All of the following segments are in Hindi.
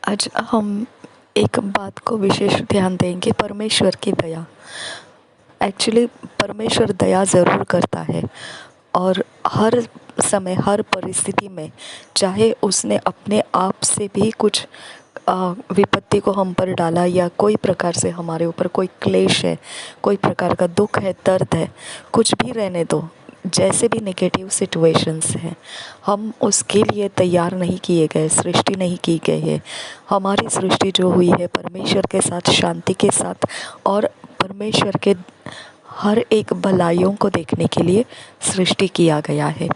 आज हम एक बात को विशेष ध्यान देंगे, परमेश्वर की दया। एक्चुअली परमेश्वर दया ज़रूर करता है और हर समय हर परिस्थिति में, चाहे उसने अपने आप से भी कुछ विपत्ति को हम पर डाला या कोई प्रकार से हमारे ऊपर कोई क्लेश है, कोई प्रकार का दुख है, दर्द है, कुछ भी रहने दो, जैसे भी नेगेटिव सिचुएशंस हैं, हम उसके लिए तैयार नहीं किए गए, सृष्टि नहीं की गई है। हमारी सृष्टि जो हुई है परमेश्वर के साथ, शांति के साथ और परमेश्वर के हर एक भलाइयों को देखने के लिए सृष्टि किया गया है।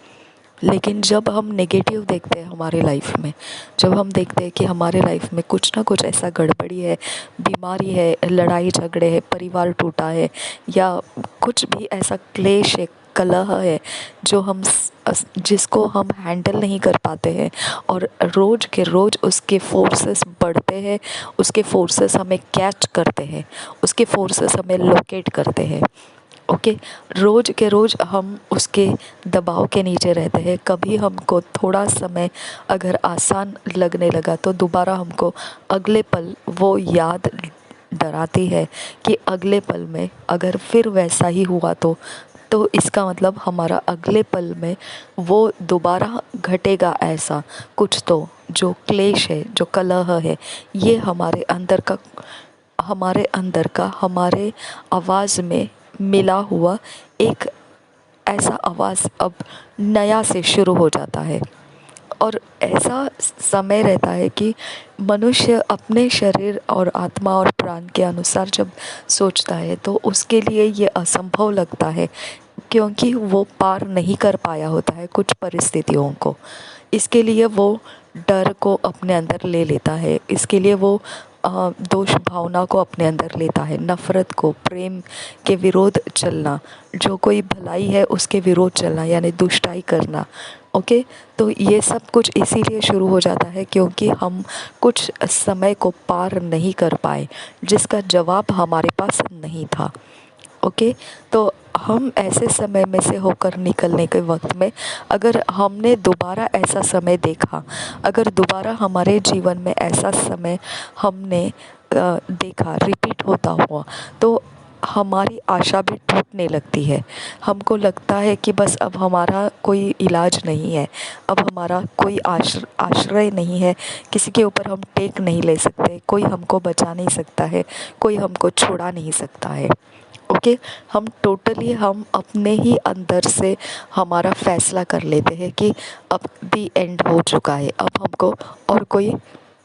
लेकिन जब हम नेगेटिव देखते हैं हमारे लाइफ में, जब हम देखते हैं कि हमारे लाइफ में कुछ ना कुछ ऐसा गड़बड़ी है, बीमारी है, लड़ाई झगड़े है, परिवार टूटा है या कुछ भी ऐसा क्लेश है, कलह है, जो जिसको हम हैंडल नहीं कर पाते हैं और रोज़ के रोज़ उसके फोर्सेस बढ़ते हैं, उसके फोर्सेस हमें कैच करते हैं, उसके फोर्सेस हमें लोकेट करते हैं। ओके, रोज़ के रोज़ हम उसके दबाव के नीचे रहते हैं। कभी हमको थोड़ा समय अगर आसान लगने लगा तो दोबारा हमको अगले पल वो याद डराती है कि अगले पल में अगर फिर वैसा ही हुआ तो इसका मतलब हमारा अगले पल में वो दोबारा घटेगा ऐसा कुछ। तो जो क्लेश है, जो कलह है, ये हमारे आवाज़ में मिला हुआ एक ऐसा आवाज़ अब नया से शुरू हो जाता है। और ऐसा समय रहता है कि मनुष्य अपने शरीर और आत्मा और प्राण के अनुसार जब सोचता है तो उसके लिए ये असंभव लगता है, क्योंकि वो पार नहीं कर पाया होता है कुछ परिस्थितियों को। इसके लिए वो डर को अपने अंदर ले लेता है, इसके लिए वो दोष भावना को अपने अंदर लेता है, नफ़रत को, प्रेम के विरोध चलना, जो कोई भलाई है उसके विरोध चलना, यानी दुष्टाई करना। ओके, तो ये सब कुछ इसीलिए शुरू हो जाता है क्योंकि हम कुछ समय को पार नहीं कर पाए, जिसका जवाब हमारे पास नहीं था। ओके, तो हम ऐसे समय में से होकर निकलने के वक्त में अगर हमने दोबारा ऐसा समय देखा, अगर दोबारा हमारे जीवन में ऐसा समय हमने देखा रिपीट होता हुआ, तो हमारी आशा भी टूटने लगती है। हमको लगता है कि बस अब हमारा कोई इलाज नहीं है, अब हमारा कोई आश्रय नहीं है, किसी के ऊपर हम टेक नहीं ले सकते, कोई हमको बचा नहीं सकता है, कोई हमको छुड़ा नहीं सकता है। ओके, हम अपने ही अंदर से हमारा फैसला कर लेते हैं कि अब दी एंड हो चुका है, अब हमको और कोई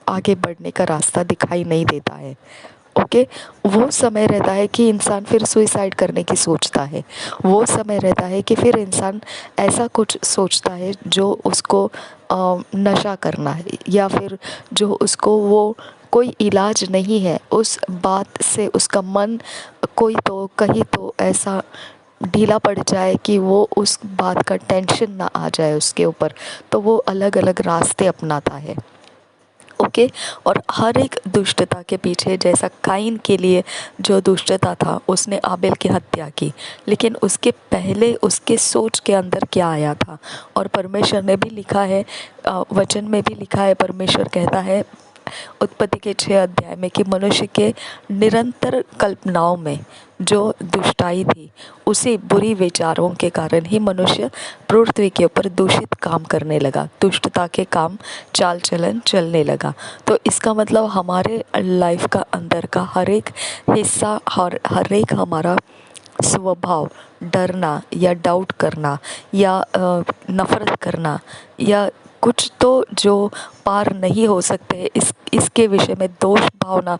आगे बढ़ने का रास्ता दिखाई नहीं देता है। ओके, वो समय रहता है कि इंसान फिर सुइसाइड करने की सोचता है। वो समय रहता है कि फिर इंसान ऐसा कुछ सोचता है जो उसको नशा करना है, या फिर जो उसको वो कोई इलाज नहीं है उस बात से, उसका मन कोई तो कहीं तो ऐसा ढीला पड़ जाए कि वो उस बात का टेंशन ना आ जाए उसके ऊपर, तो वो अलग अलग रास्ते अपनाता है। ओके, और हर एक दुष्टता के पीछे, जैसा काइन के लिए जो दुष्टता था, उसने आबेल की हत्या की, लेकिन उसके पहले उसके सोच के अंदर क्या आया था। और परमेश्वर ने भी लिखा है, वचन में भी लिखा है, परमेश्वर कहता है उत्पत्ति के 6 अध्याय में कि मनुष्य के निरंतर कल्पनाओं में जो दुष्टाई थी, उसी बुरी विचारों के कारण ही मनुष्य पृथ्वी के ऊपर दूषित काम करने लगा, दुष्टता के काम चाल चलन चलने लगा। तो इसका मतलब हमारे लाइफ का अंदर का हर एक हिस्सा, हर एक हमारा स्वभाव, डरना या डाउट करना या नफ़रत करना या कुछ तो जो पार नहीं हो सकते, इसके विषय में दोष भावना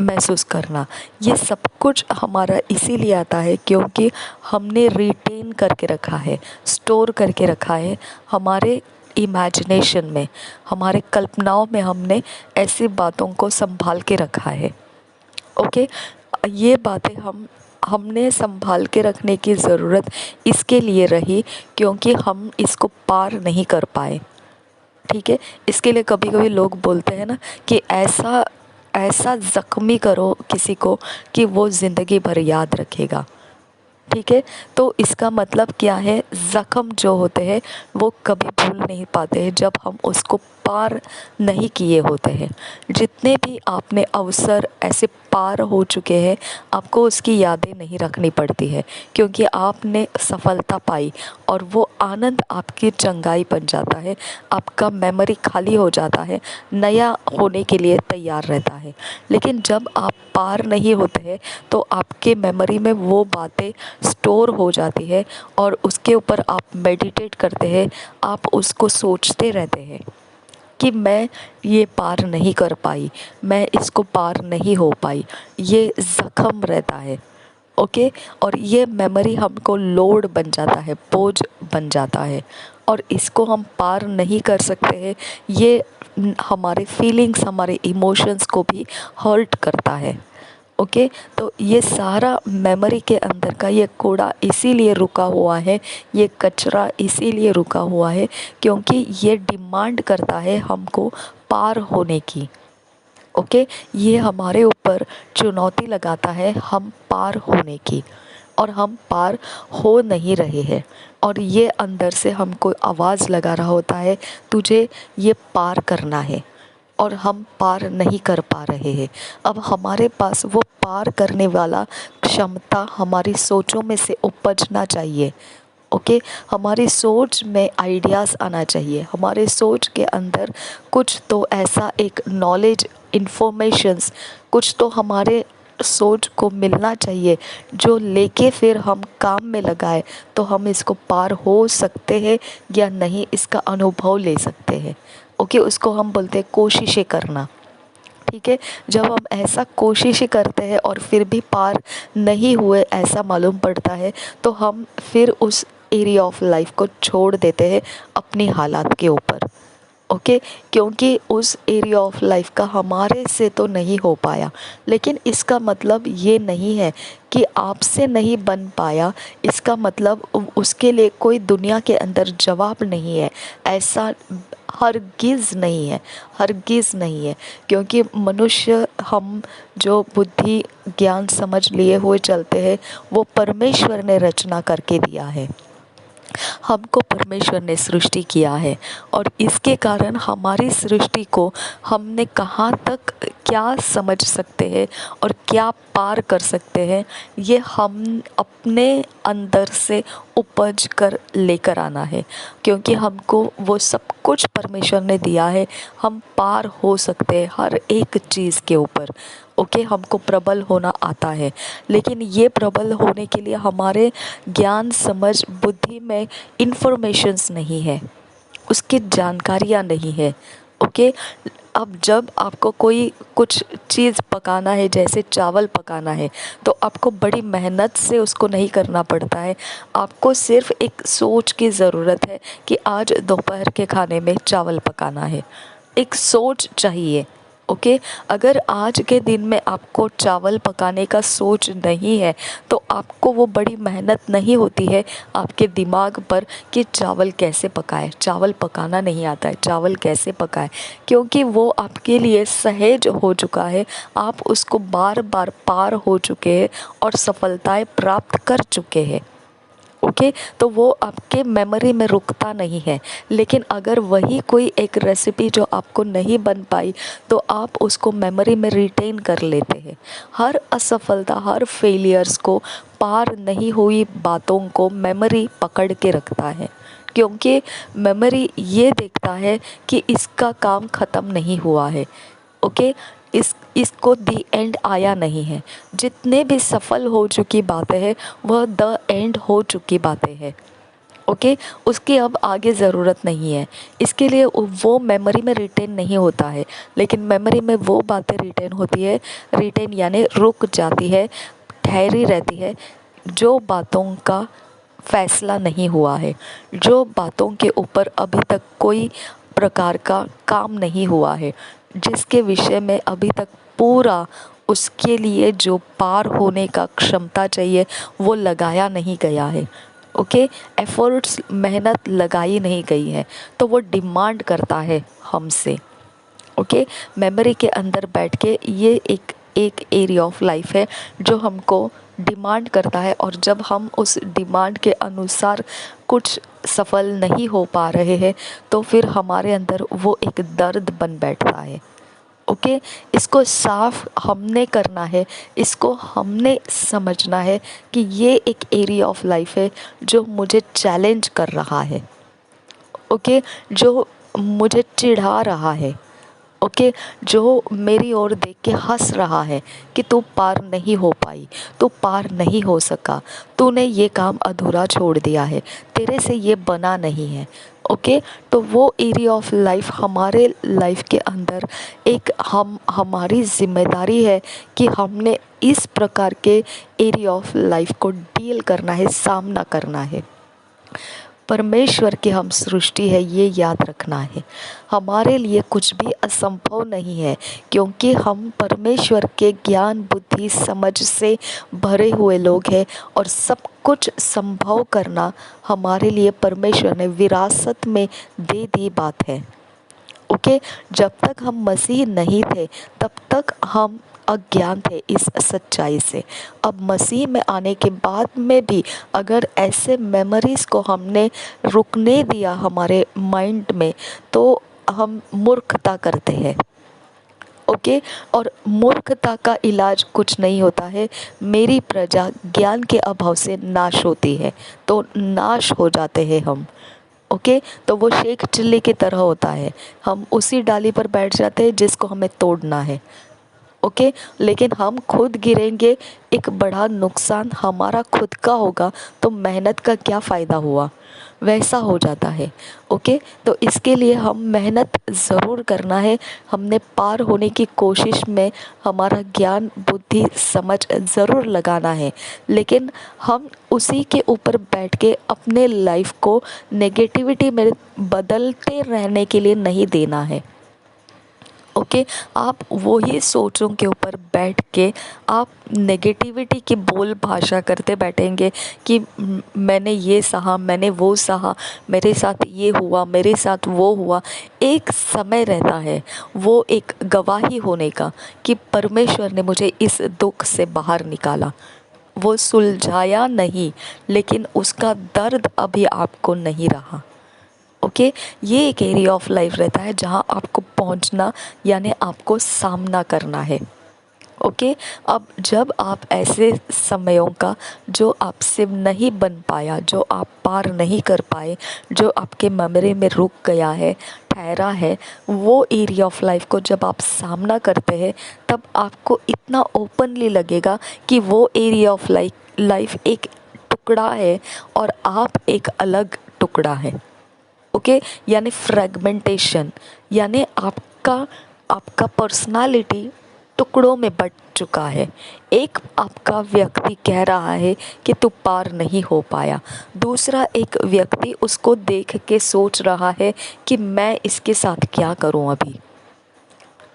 महसूस करना, ये सब कुछ हमारा इसीलिए आता है क्योंकि हमने रिटेन करके रखा है, स्टोर करके रखा है हमारे इमेजिनेशन में, हमारे कल्पनाओं में हमने ऐसी बातों को संभाल के रखा है। ओके, ये बातें हमने संभाल के रखने की ज़रूरत इसके लिए रही क्योंकि हम इसको पार नहीं कर पाए। ठीक है, इसके लिए कभी कभी लोग बोलते हैं ना कि ऐसा ऐसा ज़ख्मी करो किसी को कि वो ज़िंदगी भर याद रखेगा। ठीक है। तो इसका मतलब क्या है, ज़ख्म जो होते हैं वो कभी भूल नहीं पाते हैं जब हम उसको पार नहीं किए होते हैं। जितने भी आपने अवसर ऐसे पार हो चुके हैं, आपको उसकी यादें नहीं रखनी पड़ती है, क्योंकि आपने सफलता पाई और वो आनंद आपकी चंगाई बन जाता है। आपका मेमोरी खाली हो जाता है, नया होने के लिए तैयार रहता है। लेकिन जब आप पार नहीं होते हैं तो आपके मेमोरी में वो बातें स्टोर हो जाती है और उसके ऊपर आप मेडिटेट करते हैं, आप उसको सोचते रहते हैं कि मैं ये पार नहीं कर पाई, मैं इसको पार नहीं हो पाई। ये ज़ख्म रहता है, ओके। और ये मेमोरी हमको लोड बन जाता है, बोझ बन जाता है, और इसको हम पार नहीं कर सकते हैं। ये हमारे फीलिंग्स, हमारे इमोशंस को भी हर्ट करता है, ओके। तो ये सारा मेमोरी के अंदर का ये कूड़ा इसीलिए रुका हुआ है, ये कचरा इसीलिए रुका हुआ है क्योंकि ये डिमांड करता है हमको पार होने की, ओके। ये हमारे ऊपर चुनौती लगाता है हम पार होने की, और हम पार हो नहीं रहे हैं। और ये अंदर से हमको आवाज़ लगा रहा होता है, तुझे ये पार करना है, और हम पार नहीं कर पा रहे हैं। अब हमारे पास वो पार करने वाला क्षमता हमारी सोचों में से उपजना चाहिए, ओके। हमारी सोच में आइडियाज़ आना चाहिए, हमारे सोच के अंदर कुछ तो ऐसा एक नॉलेज, इन्फॉर्मेशंस, कुछ तो हमारे सोच को मिलना चाहिए जो लेके फिर हम काम में लगाए तो हम इसको पार हो सकते हैं या नहीं, इसका अनुभव ले सकते हैं, ओके। उसको हम बोलते हैं कोशिशें करना, ठीक है। जब हम ऐसा कोशिश करते हैं और फिर भी पार नहीं हुए ऐसा मालूम पड़ता है तो हम फिर उस एरिया ऑफ लाइफ को छोड़ देते हैं अपनी हालात के ऊपर, ओके। क्योंकि उस एरिया ऑफ लाइफ का हमारे से तो नहीं हो पाया। लेकिन इसका मतलब ये नहीं है कि आपसे नहीं बन पाया, इसका मतलब उसके लिए कोई दुनिया के अंदर जवाब नहीं है, ऐसा हरगिज़ नहीं है, हरगिज़ नहीं है। क्योंकि मनुष्य, हम जो बुद्धि ज्ञान समझ लिए हुए चलते हैं, वो परमेश्वर ने रचना करके दिया है, हमको परमेश्वर ने सृष्टि किया है। और इसके कारण हमारी सृष्टि को हमने कहाँ तक क्या समझ सकते हैं और क्या पार कर सकते हैं, ये हम अपने अंदर से उपज कर लेकर आना है। क्योंकि हमको वो सब कुछ परमेश्वर ने दिया है, हम पार हो सकते हैं हर एक चीज़ के ऊपर, ओके। हमको प्रबल होना आता है, लेकिन ये प्रबल होने के लिए हमारे ज्ञान, समझ, बुद्धि में इन्फॉर्मेशंस नहीं है, उसकी जानकारियाँ नहीं है, ओके। अब जब आपको कोई कुछ चीज़ पकाना है, जैसे चावल पकाना है, तो आपको बड़ी मेहनत से उसको नहीं करना पड़ता है। आपको सिर्फ एक सोच की ज़रूरत है कि आज दोपहर के खाने में चावल पकाना है, एक सोच चाहिए, ओके। अगर आज के दिन में आपको चावल पकाने का सोच नहीं है तो आपको वो बड़ी मेहनत नहीं होती है आपके दिमाग पर कि चावल कैसे पकाए, चावल पकाना नहीं आता है, चावल कैसे पकाए, क्योंकि वो आपके लिए सहज हो चुका है। आप उसको बार बार पार हो चुके हैं और सफलताएं प्राप्त कर चुके हैं, ओके। तो वो आपके मेमोरी में रुकता नहीं है। लेकिन अगर वही कोई एक रेसिपी जो आपको नहीं बन पाई तो आप उसको मेमोरी में रिटेन कर लेते हैं। हर असफलता, हर फेलियर्स को, पार नहीं हुई बातों को मेमोरी पकड़ के रखता है, क्योंकि मेमोरी ये देखता है कि इसका काम ख़त्म नहीं हुआ है, ओके। इसको दी एंड आया नहीं है। जितने भी सफल हो चुकी बातें हैं वह द एंड हो चुकी बातें हैं, ओके। उसकी अब आगे ज़रूरत नहीं है, इसके लिए वो मेमोरी में रिटेन नहीं होता है। लेकिन मेमोरी में वो बातें रिटेन होती है, रिटेन यानी रुक जाती है, ठहरी रहती है, जो बातों का फैसला नहीं हुआ है, जो बातों के ऊपर अभी तक कोई प्रकार का काम नहीं हुआ है, जिसके विषय में अभी तक पूरा उसके लिए जो पार होने का क्षमता चाहिए वो लगाया नहीं गया है, ओके। एफर्ट्स, मेहनत लगाई नहीं गई है, तो वो डिमांड करता है हमसे, ओके। मेमोरी के अंदर बैठ के ये एक एरिया ऑफ लाइफ है जो हमको डिमांड करता है, और जब हम उस डिमांड के अनुसार कुछ सफल नहीं हो पा रहे हैं तो फिर हमारे अंदर वो एक दर्द बन बैठता है। ओके, इसको साफ हमने करना है, इसको हमने समझना है कि ये एक एरिया ऑफ लाइफ है जो मुझे चैलेंज कर रहा है। ओके, जो मुझे चिढ़ा रहा है। ओके, जो मेरी ओर देख के हंस रहा है कि तू पार नहीं हो पाई, तू पार नहीं हो सका, तूने ये काम अधूरा छोड़ दिया है, तेरे से ये बना नहीं है। ओके, तो वो एरिया ऑफ लाइफ हमारे लाइफ के अंदर एक हमारी जिम्मेदारी है कि हमने इस प्रकार के एरिया ऑफ लाइफ को डील करना है, सामना करना है। परमेश्वर की हम सृष्टि है, ये याद रखना है। हमारे लिए कुछ भी असंभव नहीं है, क्योंकि हम परमेश्वर के ज्ञान, बुद्धि, समझ से भरे हुए लोग हैं, और सब कुछ संभव करना हमारे लिए परमेश्वर ने विरासत में दे दी बात है। ओके, जब तक हम मसीह नहीं थे तब तक हम अज्ञान थे इस सच्चाई से। अब मसीह में आने के बाद में भी अगर ऐसे मेमोरीज़ को हमने रुकने दिया हमारे माइंड में, तो हम मूर्खता करते हैं। ओके, और मूर्खता का इलाज कुछ नहीं होता है। मेरी प्रजा ज्ञान के अभाव से नाश होती है, तो नाश हो जाते हैं हम। ओके, तो वो शेख चिल्ली की तरह होता है, हम उसी डाली पर बैठ जाते हैं जिसको हमें तोड़ना है। ओके, लेकिन हम खुद गिरेंगे, एक बड़ा नुकसान हमारा खुद का होगा, तो मेहनत का क्या फ़ायदा हुआ, वैसा हो जाता है। ओके, तो इसके लिए हम मेहनत ज़रूर करना है। हमने पार होने की कोशिश में हमारा ज्ञान, बुद्धि, समझ ज़रूर लगाना है, लेकिन हम उसी के ऊपर बैठ के अपने लाइफ को नेगेटिविटी में बदलते रहने के लिए नहीं देना है। ओके, आप वही सोचों के ऊपर बैठ के आप नेगेटिविटी की बोल भाषा करते बैठेंगे कि मैंने ये सहा, मैंने वो सहा, मेरे साथ ये हुआ, मेरे साथ वो हुआ। एक समय रहता है वो एक गवाही होने का कि परमेश्वर ने मुझे इस दुख से बाहर निकाला। वो सुलझाया नहीं, लेकिन उसका दर्द अभी आपको नहीं रहा। ओके, ये एक एरिया ऑफ लाइफ रहता है जहाँ आपको पहुँचना यानी आपको सामना करना है। ओके, अब जब आप ऐसे समयों का जो आपसे नहीं बन पाया, जो आप पार नहीं कर पाए, जो आपके मेमोरी में रुक गया है, ठहरा है, वो एरिया ऑफ लाइफ को जब आप सामना करते हैं तब आपको इतना ओपनली लगेगा कि वो एरिया ऑफ लाइफ एक टुकड़ा है और आप एक अलग टुकड़ा है। ओके, यानी फ्रेगमेंटेशन, यानी आपका पर्सनालिटी टुकड़ों में बट चुका है। एक आपका व्यक्ति कह रहा है कि तू पार नहीं हो पाया, दूसरा एक व्यक्ति उसको देख के सोच रहा है कि मैं इसके साथ क्या करूं अभी।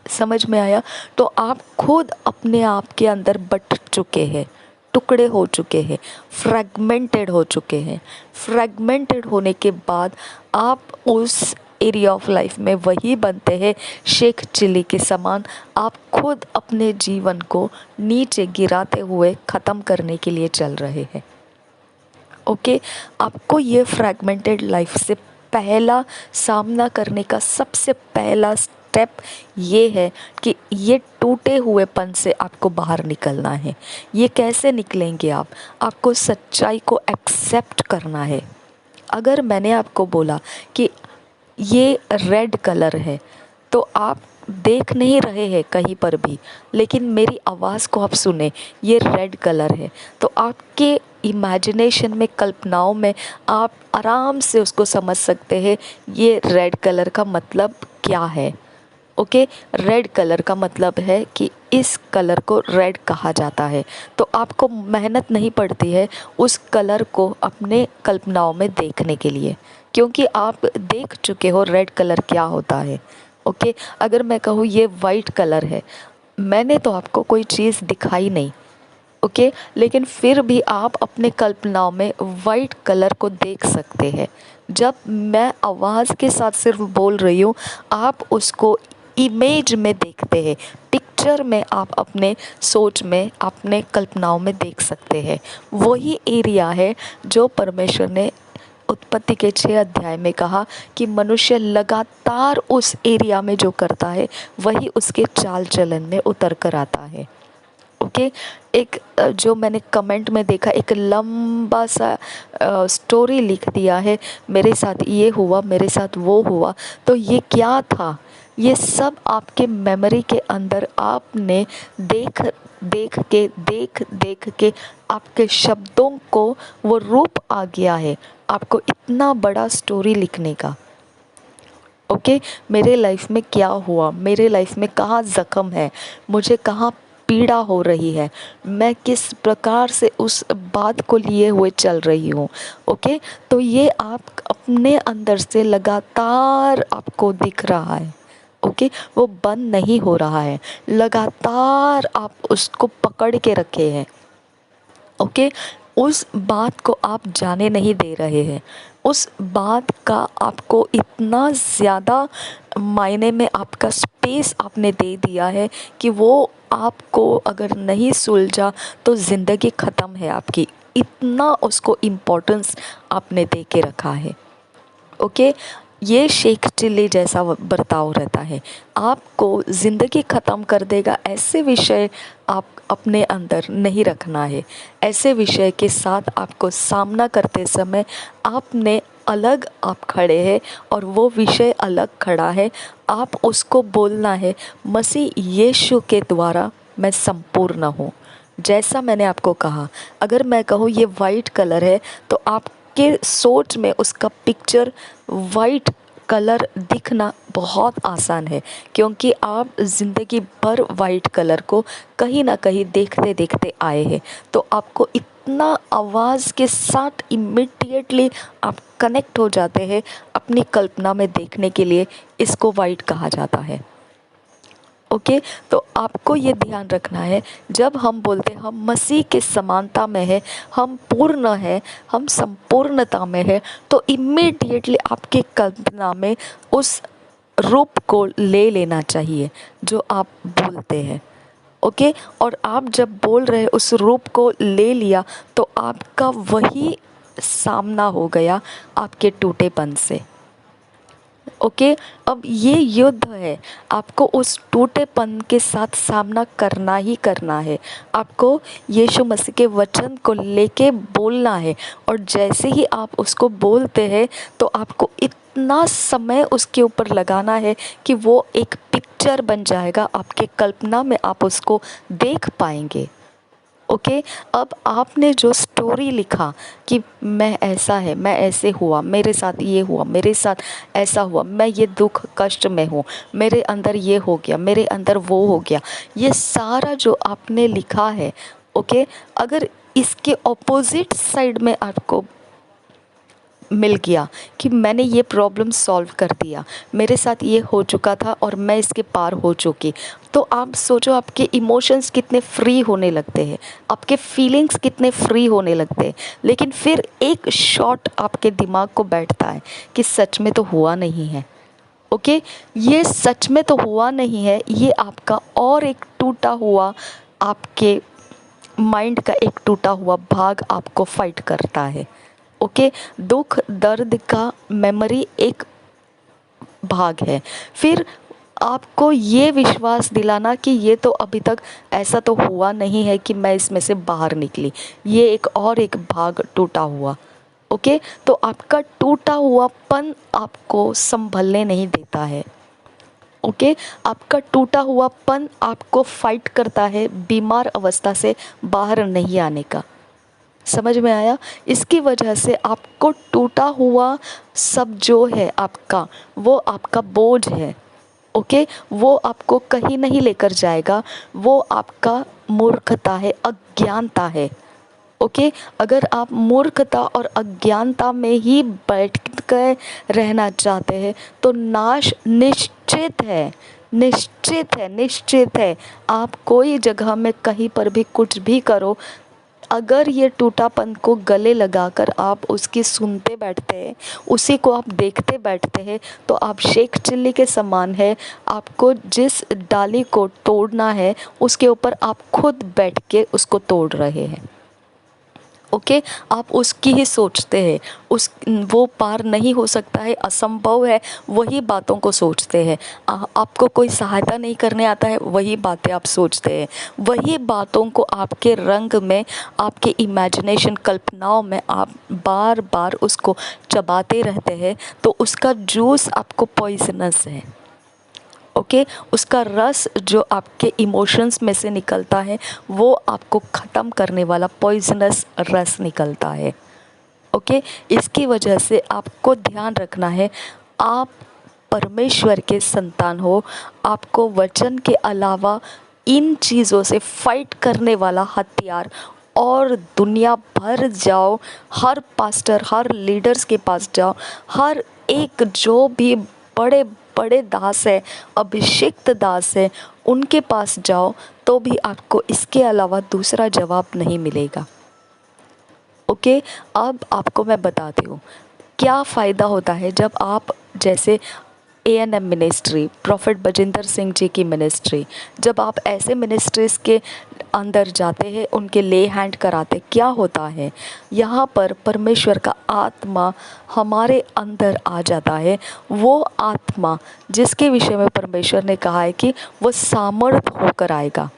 समझ में आया? तो आप खुद अपने आप के अंदर बट चुके हैं, टुकड़े हो चुके हैं, फ्रेगमेंटेड हो चुके हैं। फ्रेगमेंटेड होने के बाद आप उस एरिया ऑफ लाइफ में वही बनते हैं शेख चिल्ली के समान। आप खुद अपने जीवन को नीचे गिराते हुए ख़त्म करने के लिए चल रहे हैं। ओके, आपको ये फ्रेगमेंटेड लाइफ से पहला सामना करने का सबसे पहला स्टेप ये है कि ये टूटे हुएपन से आपको बाहर निकलना है। ये कैसे निकलेंगे आप? आपको सच्चाई को एक्सेप्ट करना है। अगर मैंने आपको बोला कि ये रेड कलर है, तो आप देख नहीं रहे हैं कहीं पर भी, लेकिन मेरी आवाज़ को आप सुने, ये रेड कलर है, तो आपके इमेजिनेशन में, कल्पनाओं में आप आराम से उसको समझ सकते हैं ये रेड कलर का मतलब क्या है। ओके, रेड कलर का मतलब है कि इस कलर को रेड कहा जाता है। तो आपको मेहनत नहीं पड़ती है उस कलर को अपने कल्पनाओं में देखने के लिए, क्योंकि आप देख चुके हो रेड कलर क्या होता है। ओके, अगर मैं कहूँ ये वाइट कलर है, मैंने तो आपको कोई चीज़ दिखाई नहीं। ओके, लेकिन फिर भी आप अपने कल्पनाओं में वाइट कलर को देख सकते हैं। जब मैं आवाज़ के साथ सिर्फ बोल रही हूँ, आप उसको इमेज में देखते हैं, पिक्चर में आप अपने सोच में, अपने कल्पनाओं में देख सकते हैं। वही एरिया है जो परमेश्वर ने उत्पत्ति के 6 अध्याय में कहा कि मनुष्य लगातार उस एरिया में जो करता है वही उसके चाल चलन में उतर कर आता है। ओके, एक जो मैंने कमेंट में देखा, एक लंबा सा स्टोरी लिख दिया है, मेरे साथ ये हुआ, मेरे साथ वो हुआ। तो ये क्या था? ये सब आपके मेमोरी के अंदर आपने देख देख के आपके शब्दों को वो रूप आ गया है आपको इतना बड़ा स्टोरी लिखने का। ओके, मेरे लाइफ में क्या हुआ, मेरे लाइफ में कहाँ ज़ख्म है, मुझे कहाँ पीड़ा हो रही है, मैं किस प्रकार से उस बात को लिए हुए चल रही हूँ। ओके, तो ये आप अपने अंदर से लगातार आपको दिख रहा है। ओके, वो बंद नहीं हो रहा है, लगातार आप उसको पकड़ के रखे हैं। ओके, उस बात को आप जाने नहीं दे रहे हैं। उस बात का आपको इतना ज़्यादा मायने में आपका स्पेस आपने दे दिया है कि वो आपको अगर नहीं सुलझा तो ज़िंदगी ख़त्म है आपकी, इतना उसको इम्पोर्टेंस आपने दे के रखा है। ओके, ये शेख चिल्ली जैसा बर्ताव रहता है, आपको ज़िंदगी ख़त्म कर देगा ऐसे विषय आप अपने अंदर नहीं रखना है। ऐसे विषय के साथ आपको सामना करते समय आपने अलग आप खड़े हैं और वो विषय अलग खड़ा है। आप उसको बोलना है, मसीह यीशु के द्वारा मैं संपूर्ण हूँ। जैसा मैंने आपको कहा, अगर मैं कहूँ ये वाइट कलर है तो आप के सोच में उसका पिक्चर वाइट कलर दिखना बहुत आसान है, क्योंकि आप ज़िंदगी भर वाइट कलर को कहीं ना कहीं देखते देखते आए हैं। तो आपको इतना आवाज़ के साथ इमिडिएटली आप कनेक्ट हो जाते हैं अपनी कल्पना में देखने के लिए, इसको वाइट कहा जाता है। ओके, तो आपको ये ध्यान रखना है, जब हम बोलते हैं हम मसीह के समानता में है, हम पूर्ण है, हम संपूर्णता में है, तो इमीडिएटली आपके कल्पना में उस रूप को ले लेना चाहिए जो आप बोलते हैं। ओके, और आप जब बोल रहे उस रूप को ले लिया तो आपका वही सामना हो गया आपके टूटेपन से। ओके, अब ये युद्ध है, आपको उस टूटेपन के साथ सामना करना ही करना है। आपको यीशु मसीह के वचन को लेके बोलना है, और जैसे ही आप उसको बोलते हैं तो आपको इतना समय उसके ऊपर लगाना है कि वो एक पिक्चर बन जाएगा, आपके कल्पना में आप उसको देख पाएंगे। ओके, अब आपने जो स्टोरी लिखा कि मैं ऐसा है, मैं ऐसे हुआ, मेरे साथ ये हुआ, मेरे साथ ऐसा हुआ, मैं ये दुख कष्ट में हूँ, मेरे अंदर ये हो गया, मेरे अंदर वो हो गया, ये सारा जो आपने लिखा है, ओके, अगर इसके ऑपोजिट साइड में आपको मिल गया कि मैंने ये प्रॉब्लम सॉल्व कर दिया, मेरे साथ ये हो चुका था और मैं इसके पार हो चुकी, तो आप सोचो आपके इमोशंस कितने फ्री होने लगते हैं, आपके फीलिंग्स कितने फ्री होने लगते हैं। लेकिन फिर एक शॉट आपके दिमाग को बैठता है कि सच में तो हुआ नहीं है। ओके, ये सच में तो हुआ नहीं है, ये आपका और एक टूटा हुआ, आपके माइंड का एक टूटा हुआ भाग आपको फाइट करता है। ओके, दुख दर्द का मेमोरी एक भाग है। फिर आपको ये विश्वास दिलाना कि ये तो अभी तक ऐसा तो हुआ नहीं है कि मैं इसमें से बाहर निकली, ये एक और एक भाग टूटा हुआ। ओके, तो आपका टूटा हुआ पन आपको संभलने नहीं देता है। ओके, आपका टूटा हुआ पन आपको फाइट करता है बीमार अवस्था से बाहर नहीं आने का। समझ में आया? इसकी वजह से आपको टूटा हुआ सब जो है आपका, वो आपका बोझ है। ओके, वो आपको कहीं नहीं लेकर जाएगा, वो आपका मूर्खता है, अज्ञानता है। ओके, अगर आप मूर्खता और अज्ञानता में ही बैठ कर रहना चाहते हैं तो नाश निश्चित है, निश्चित है, निश्चित है। आप कोई जगह में कहीं पर भी कुछ भी करो, अगर ये टूटापन को गले लगाकर आप उसकी सुनते बैठते हैं, उसी को आप देखते बैठते हैं, तो आप शेख चिल्ली के समान है। आपको जिस डाली को तोड़ना है उसके ऊपर आप खुद बैठ के उसको तोड़ रहे हैं। ओके, आप उसकी ही सोचते हैं, उस वो पार नहीं हो सकता है, असंभव है, वही बातों को सोचते हैं। आपको कोई सहायता नहीं करने आता है, वही बातें आप सोचते हैं। वही बातों को आपके रंग में, आपके इमेजिनेशन, कल्पनाओं में आप बार बार उसको चबाते रहते हैं, तो उसका जूस आपको पॉइजनस है। ओके, उसका रस जो आपके इमोशंस में से निकलता है वो आपको ख़त्म करने वाला पॉइजनस रस निकलता है। ओके, इसकी वजह से आपको ध्यान रखना है, आप परमेश्वर के संतान हो। आपको वचन के अलावा इन चीज़ों से फाइट करने वाला हथियार और दुनिया भर जाओ, हर पास्टर, हर लीडर्स के पास जाओ, हर एक जो भी बड़े बड़े दास है, अभिषिक्त दास है, उनके पास जाओ, तो भी आपको इसके अलावा दूसरा जवाब नहीं मिलेगा। ओके, अब आपको मैं बताती हूँ क्या फ़ायदा होता है जब आप, जैसे ANM ministry, prophet Bajinder Singh ji की मिनिस्ट्री, जब आप ऐसे मिनिस्ट्रीज़ के अंदर जाते हैं, उनके ले हैंड कराते, क्या होता है, यहाँ पर परमेश्वर का आत्मा हमारे अंदर आ जाता है। वो आत्मा जिसके विषय में परमेश्वर ने कहा है कि वो सामर्थ होकर आएगा।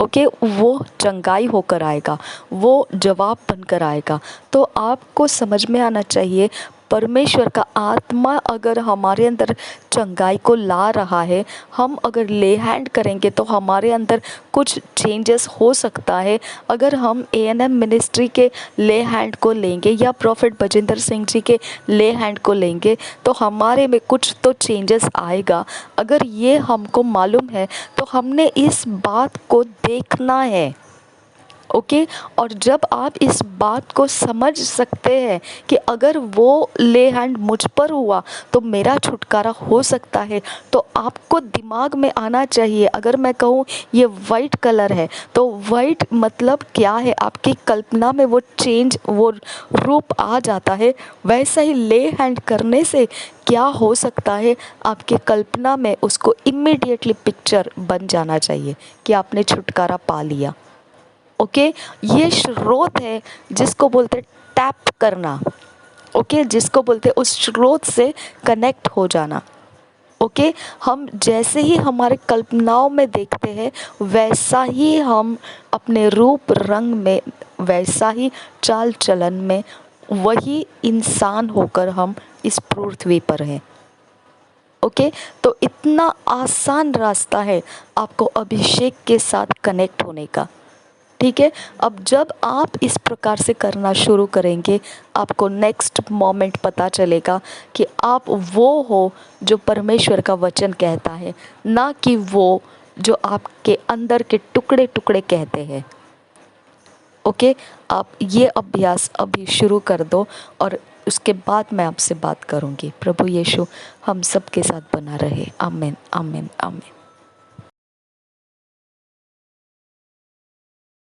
ओके, वो चंगाई होकर आएगा, वो जवाब बनकर आएगा। तो आपको समझ में आना चाहिए, परमेश्वर का आत्मा अगर हमारे अंदर चंगाई को ला रहा है, हम अगर ले हैंड करेंगे तो हमारे अंदर कुछ चेंजेस हो सकता है। अगर हम ANM मिनिस्ट्री के ले हैंड को लेंगे या प्रॉफिट बजिंदर सिंह जी के ले हैंड को लेंगे तो हमारे में कुछ तो चेंजेस आएगा। अगर ये हमको मालूम है तो हमने इस बात को देखना है। ओके, और जब आप इस बात को समझ सकते हैं कि अगर वो ले हैंड मुझ पर हुआ तो मेरा छुटकारा हो सकता है, तो आपको दिमाग में आना चाहिए, अगर मैं कहूँ ये वाइट कलर है तो वाइट मतलब क्या है, आपकी कल्पना में वो चेंज, वो रूप आ जाता है। वैसा ही ले हैंड करने से क्या हो सकता है, आपके कल्पना में उसको इमीडिएटली पिक्चर बन जाना चाहिए कि आपने छुटकारा पा लिया। ओके, ये स्रोत है जिसको बोलते टैप करना। ओके, जिसको बोलते उस स्रोत से कनेक्ट हो जाना। ओके, हम जैसे ही हमारे कल्पनाओं में देखते हैं वैसा ही हम अपने रूप रंग में, वैसा ही चाल चलन में, वही इंसान होकर हम इस पृथ्वी पर हैं। ओके, तो इतना आसान रास्ता है आपको अभिषेक के साथ कनेक्ट होने का। ठीक है, अब जब आप इस प्रकार से करना शुरू करेंगे, आपको नेक्स्ट मोमेंट पता चलेगा कि आप वो हो जो परमेश्वर का वचन कहता है, ना कि वो जो आपके अंदर के टुकड़े टुकड़े कहते हैं। ओके, आप ये अभ्यास अभी शुरू कर दो और उसके बाद मैं आपसे बात करूँगी। प्रभु यीशु हम सब के साथ बना रहे। आमीन, आमीन, आमीन।